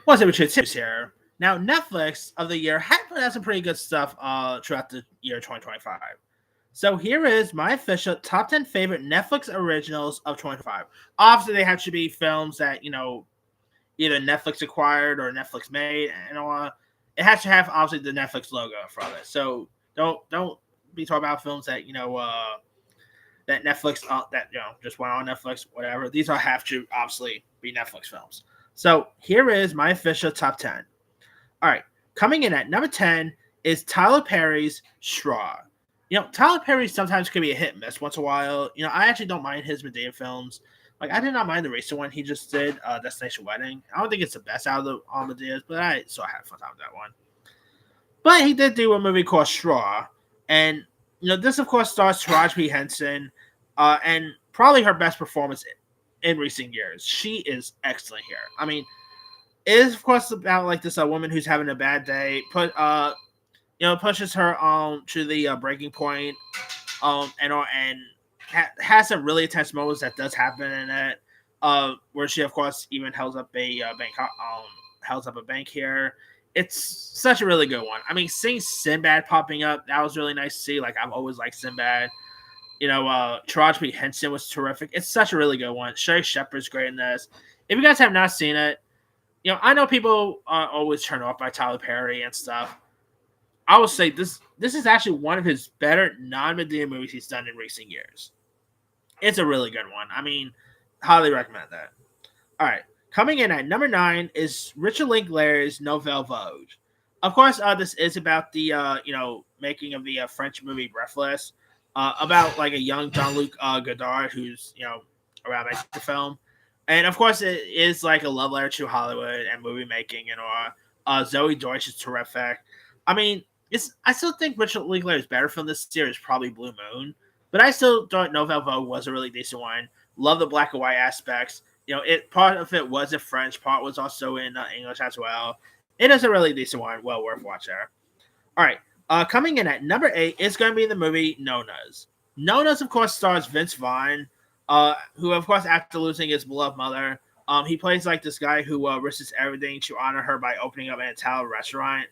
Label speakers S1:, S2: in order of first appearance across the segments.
S1: Well, so we should tips here. Now, Netflix of the year had put out some pretty good stuff throughout the year 2025. So here is my official top 10 favorite Netflix originals of 25. Obviously, they have to be films that, either Netflix acquired or Netflix made, and all. It has to have obviously the Netflix logo from it. So don't be talking about films that that Netflix that just went on Netflix, whatever. These all have to obviously be Netflix films. So here is my official top 10. All right, coming in at number 10 is Tyler Perry's Straw. Tyler Perry sometimes could be a hit and miss once in a while. I actually don't mind his Medea films. Like, I did not mind the recent one he just did, Destination Wedding. I don't think it's the best out of the all Medeas, but I still had fun time with that one. But he did do a movie called Straw, and this of course stars Taraji P Henson, and probably her best performance in recent years. She is excellent here. I mean, it is of course about like this woman who's having a bad day, pushes her to the breaking point, and has some really intense moments that does happen in it, where she of course even holds up a bank here. It's such a really good one. I mean, seeing Sinbad popping up, that was really nice to see. Like, I've always liked Sinbad. Taraji P Henson was terrific. It's such a really good one. Sherry Shepherd's great in this. If you guys have not seen it, I know people are always turned off by Tyler Perry and stuff. I will say this is actually one of his better non-Medea movies he's done in recent years. It's a really good one. I mean, highly recommend that. All right. Coming in at number 9 is Richard Linklater's Nouvelle Vague. Of course, this is about the making of the French movie Breathless, about like a young Jean-Luc Godard who's around making the film, and of course it is like a love letter to Hollywood and movie making and all. Zoe Deutsch is terrific. I mean, I still think Richard Linklater's better film this year is probably Blue Moon, but I still thought Nouvelle Vague was a really decent one. Love the black and white aspects. Part of it was in French, part was also in English as well. It is a really decent one, well worth watching. All right, coming in at number 8 is going to be the movie Nonas. Nonas, of course, stars Vince Vaughn, who, of course, after losing his beloved mother, he plays like this guy who risks everything to honor her by opening up an Italian restaurant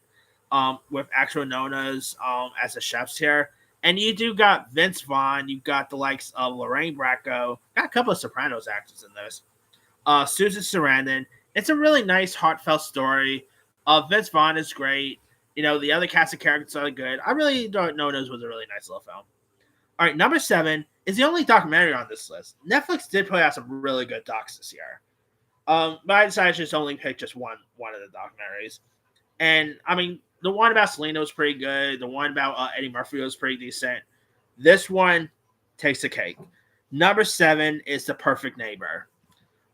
S1: with actual Nonas as the chefs here. And you do got Vince Vaughn, you've got the likes of Lorraine Bracco, got a couple of Sopranos actors in this. Susan Sarandon. It's a really nice, heartfelt story. Vince Vaughn is great. The other cast of characters are good. I really don't know. This was a really nice little film. All right, number 7 is the only documentary on this list. Netflix did put out some really good docs this year. But I decided to just only pick just one of the documentaries. And, I mean, the one about Selena was pretty good. The one about Eddie Murphy was pretty decent. This one takes the cake. Number 7 is The Perfect Neighbor.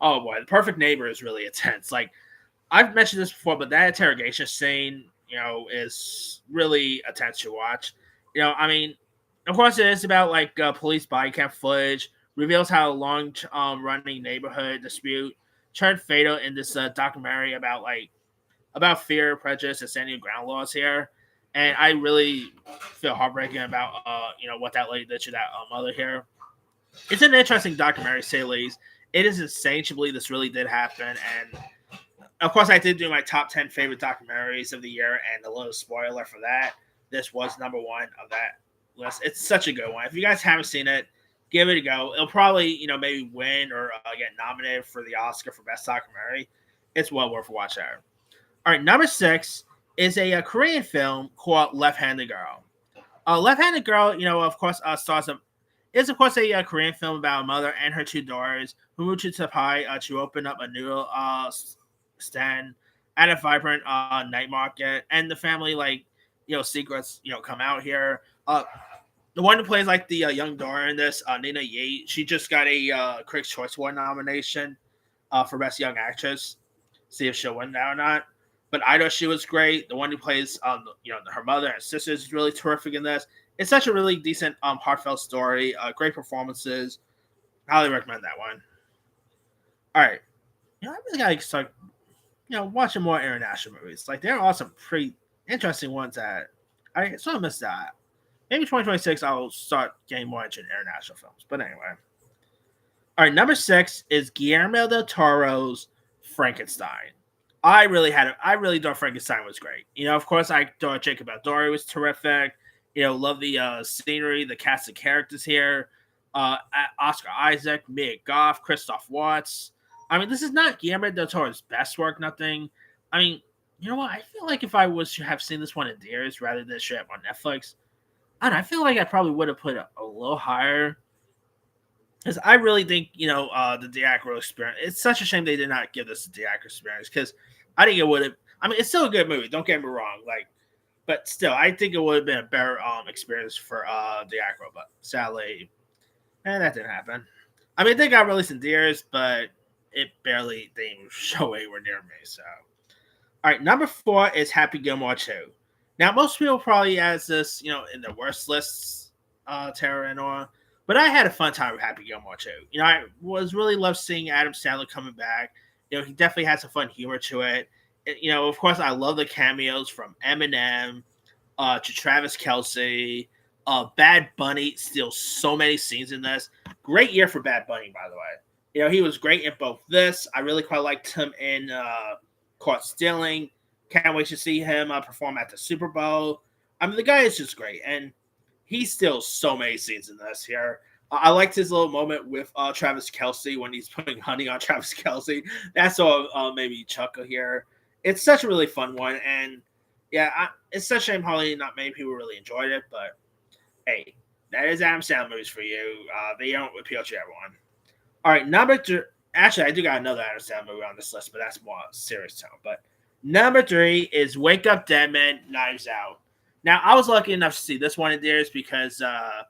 S1: Oh, boy, The Perfect Neighbor is really intense. Like, I've mentioned this before, but that interrogation scene, is really intense to watch. I mean, of course, it is about like police body cam footage, reveals how a long running neighborhood dispute turned fatal in this documentary about fear, prejudice, and standing ground laws here. And I really feel heartbreaking about what that lady did to that mother here. It's an interesting documentary, say the least. It is insane to believe this really did happen, and of course, I did do my top 10 favorite documentaries of the year, and a little spoiler for that, this was number 1 of that list. It's such a good one. If you guys haven't seen it, give it a go. It'll probably, maybe win or get nominated for the Oscar for Best Documentary. It's well worth watching. All right, number 6 is a Korean film called Left-Handed Girl. Left-Handed Girl, of course, is of course a Korean film about a mother and her 2 daughters who moved to Taipei to open up a noodle stand at a vibrant night market, and the family secrets come out here. The one who plays like the young daughter in this, Nina Ye, she just got a Critics' Choice Award nomination for Best Young Actress. See if she'll win that or not. But I thought she was great. The one who plays her mother and sisters is really terrific in this. It's such a really decent heartfelt story. Great performances. Highly recommend that one. All right. I really gotta start watching more international movies. Like, there are some pretty interesting ones that I sort of missed that. Maybe 2026 I'll start getting more into international films. But anyway. All right, number 6 is Guillermo del Toro's Frankenstein. I really thought Frankenstein was great. Of course, I thought Jacob Elordi was terrific. Love the scenery, the cast of characters here. Oscar Isaac, Mia Goth, Christoph Waltz. I mean, this is not Guillermo del Toro's best work. Nothing. I mean, you know what? I feel like if I was to have seen this one in theaters rather than straight up on Netflix, I feel like I probably would have put it a little higher. Because I really think, the theatrical experience, it's such a shame they did not give this a theatrical experience because I think it would have, I mean, it's still a good movie, don't get me wrong. But still, I think it would have been a better experience for theatrical, but sadly, that didn't happen. I mean, they got released in theaters, but it barely didn't show anywhere near me, so. All right, number 4 is Happy Gilmore 2. Now, most people probably has this, in the worst lists, Terror and all. But I had a fun time with Happy Gilmore too. I was really loved seeing Adam Sandler coming back. He definitely has some fun humor to it. Of course, I love the cameos from Eminem to Travis Kelce. Bad Bunny steals so many scenes in this. Great year for Bad Bunny, by the way. He was great in both this. I really quite liked him in Caught Stealing. Can't wait to see him perform at the Super Bowl. I mean, the guy is just great. And he steals so many scenes in this here. I liked his little moment with Travis Kelce when he's putting honey on Travis Kelce. That's all made me chuckle here. It's such a really fun one. And yeah, it's such a shame probably not many people really enjoyed it. But hey, that is Adam Sandler movies for you. They don't appeal to everyone. All right, number 3. Actually, I do got another Adam Sandler movie on this list, but that's more serious tone. But number 3 is Wake Up Dead Man, Knives Out. Now, I was lucky enough to see this one in theaters because, the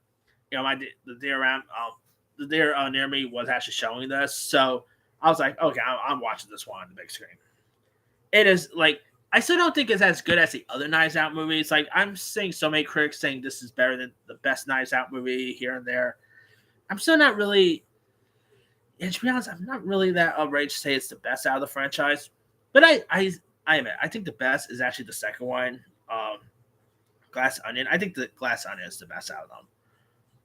S1: theater near me was actually showing this. So I was like, okay, I'm watching this one on the big screen. It is I still don't think it's as good as the other Knives Out movies. I'm seeing so many critics saying this is better than the best Knives Out movie here and there. I'm still not really, and to be honest, I'm not really that outraged to say it's the best out of the franchise. But I admit, I think the best is actually the second one. Glass Onion. I think the Glass Onion is the best out of them.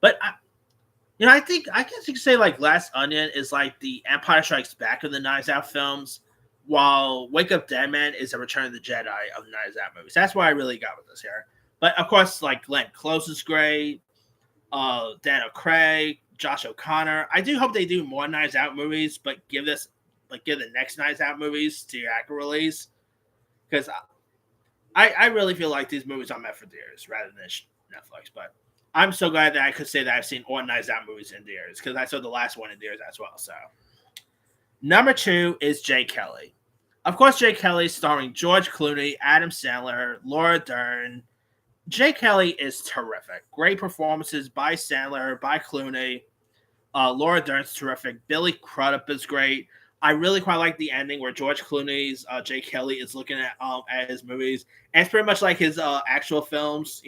S1: But I think I guess you could say Glass Onion is the Empire Strikes Back of the Knives Out films, while Wake Up Dead Man is a Return of the Jedi of the Knives Out movies. That's what I really got with this here. But of course, Glenn Close is great, Daniel Craig, Josh O'Connor. I do hope they do more Knives Out movies, but give the next Knives Out movies to your actual release, because I really feel like these movies are meant for theaters rather than Netflix. But I'm so glad that I could say that I've seen all Knives Out movies in theaters because I saw the last one in theaters as well. So, number 2 is Jay Kelly. Of course, Jay Kelly starring George Clooney, Adam Sandler, Laura Dern. Jay Kelly is terrific. Great performances by Sandler, by Clooney. Laura Dern's terrific. Billy Crudup is great. I really quite like the ending where George Clooney's Jay Kelly is looking at his movies, and it's pretty much like his actual films.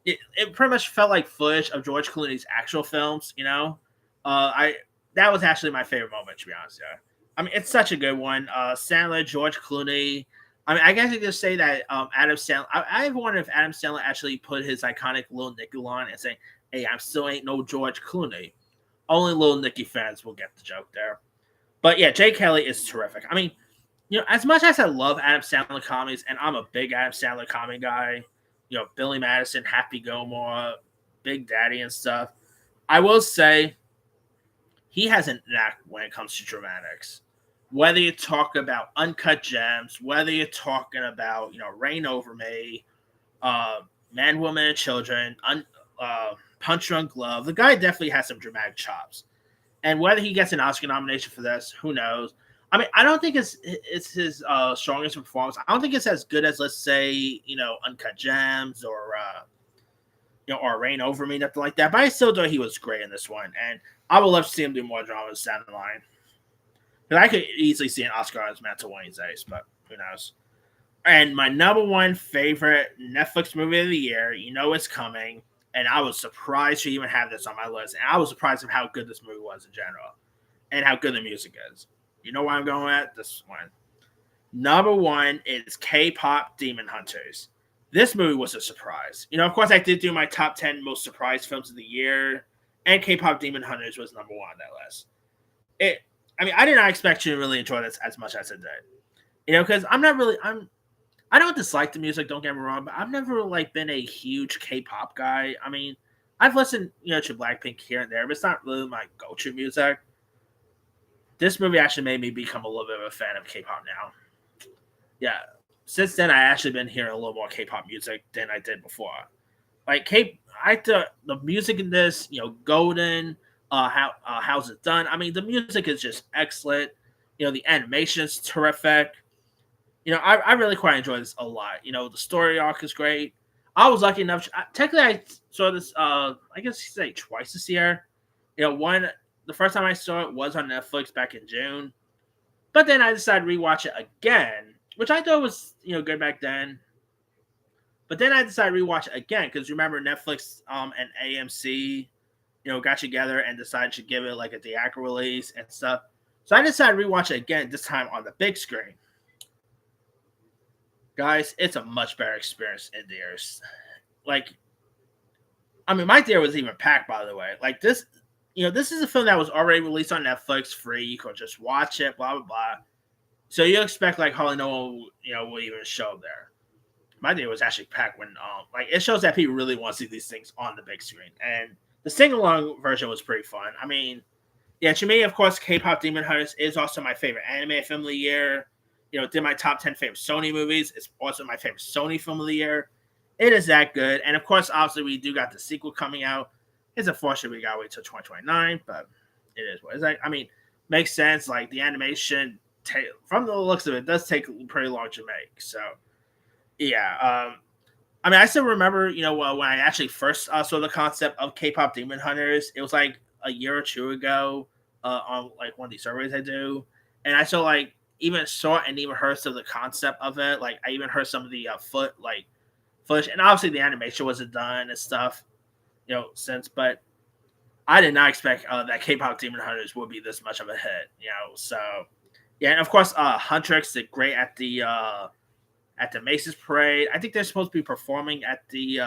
S1: It pretty much felt like footage of George Clooney's actual films. That was actually my favorite moment, to be honest. Yeah, I mean, it's such a good one. Sandler, George Clooney. I mean, I guess you could say that Adam Sandler. I wonder if Adam Sandler actually put his iconic Lil Nicky on and say, "Hey, I still ain't no George Clooney." Only Lil Nicky fans will get the joke there. But yeah, Jay Kelly is terrific. I mean, as much as I love Adam Sandler comedies, and I'm a big Adam Sandler comedy guy, Billy Madison, Happy Gilmore, Big Daddy and stuff, I will say he has an knack when it comes to dramatics. Whether you talk about Uncut Gems, whether you're talking about, Reign Over Me, Man, Woman, and Children, Punch Drunk Glove, the guy definitely has some dramatic chops. And whether he gets an Oscar nomination for this, who knows? I mean, I don't think it's his strongest performance. I don't think it's as good as, let's say, Uncut Gems or or Reign Over Me, nothing like that. But I still thought he was great in this one, and I would love to see him do more dramas down the line. Because I could easily see an Oscar on his mantle one of these days, but who knows? And my number 1 favorite Netflix movie of the year, it's coming. And I was surprised to even have this on my list. And I was surprised of how good this movie was in general. And how good the music is. You know where I'm going at? This one. Number 1 is K-Pop Demon Hunters. This movie was a surprise. Of course, I did do my top 10 most surprised films of the year. And K-Pop Demon Hunters was number 1 on that list. I did not expect you to really enjoy this as much as I did. Because I don't dislike the music. Don't get me wrong, but I've never like been a huge K-pop guy. I mean, I've listened to Blackpink here and there, but it's not really my go-to music. This movie actually made me become a little bit of a fan of K-pop now. Yeah, since then I actually been hearing a little more K-pop music than I did before. Like the music in this, Golden, how's it done? I mean, the music is just excellent. The animation is terrific. I really quite enjoy this a lot. The story arc is great. I was lucky enough. Technically, I saw this. I guess you say twice this year. The first time I saw it was on Netflix back in June, but then I decided to rewatch it again, which I thought was good back then. But then I decided to rewatch it again because remember Netflix and AMC got together and decided to give it like a theatrical release and stuff. So I decided to rewatch it again, this time on the big screen. Guys, it's a much better experience in theaters. Like, I mean, my theater was even packed, by the way. Like this, this is a film that was already released on Netflix free. You could just watch it, blah, blah, blah. So you expect like hardly no one, will even show there. My theater was actually packed when, like, it shows that people really want to see these things on the big screen. And the sing-along version was pretty fun. I mean, yeah, to me, of course, K-pop Demon Hunters is also my favorite anime film of the year. Did my top 10 favorite Sony movies. It's also my favorite Sony film of the year. It is that good. And of course, obviously, we do got the sequel coming out. It's unfortunate we got to wait till 2029, but it is what it's like. I mean, makes sense. Like, the animation, from the looks of it, does take pretty long to make. So, yeah. I mean, I still remember, when I actually first saw the concept of K-pop Demon Hunters. It was like a year or two ago on like one of these surveys I do. And I still even saw and even heard some of the concept of it. Like I even heard some of the footage, and obviously the animation wasn't done and stuff, since. But I did not expect that K-pop Demon Hunters would be this much of a hit, So yeah, and of course, Huntrix did great at the Macy's Parade. I think they're supposed to be performing at the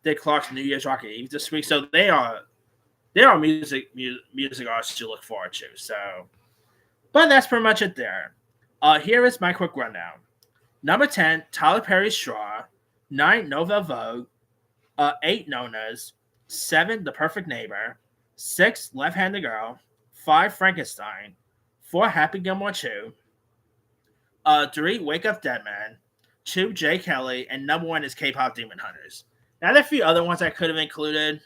S1: Dick Clark's New Year's Rocket Eve this week, so they are music artists to look forward to. So. But that's pretty much it there. Here is my quick rundown. Number 10, Tyler Perry's Straw. 9, Nouvelle Vogue. 8, Nona's. 7, The Perfect Neighbor. 6, Left-Handed Girl. 5, Frankenstein. 4, Happy Gilmore 2. 3, Wake Up Dead Man. 2, Jay Kelly. And number 1 is K-pop Demon Hunters. Now, there are a few other ones I could have included.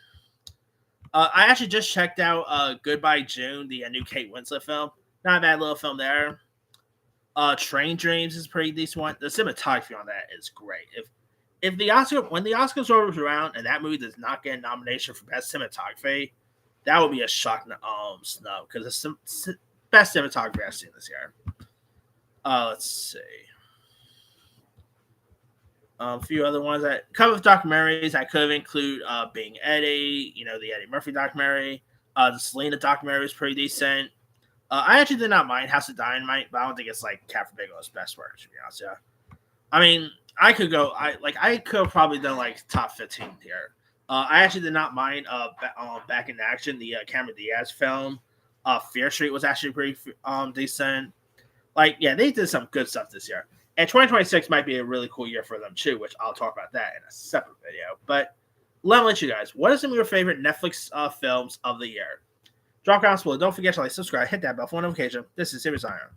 S1: I actually just checked out Goodbye June, the new Kate Winslet film. Not a bad little film there. Train Dreams is pretty decent one. The cinematography on that is great. When the Oscars rolls around and that movie does not get a nomination for best cinematography, that would be a shock snub because it's the best cinematography I've seen this year. Let's see. A few other ones that cover of documentaries I could have included Being Eddie, the Eddie Murphy documentary. The Selena documentary is pretty decent. I actually did not mind House of Dynamite, but I don't think it's like Catherine Bigelow's best work, to be honest. Yeah, I mean, I could have probably done like top 15 here. I actually did not mind Back in Action, the Cameron Diaz film. Fear Street was actually pretty decent. Like, yeah, they did some good stuff this year. And 2026 might be a really cool year for them too, which I'll talk about that in a separate video. But let me let you guys, what are some of your favorite Netflix films of the year? Drop comments below. Don't forget to like, subscribe, hit that bell for notification. This is Serious Iron.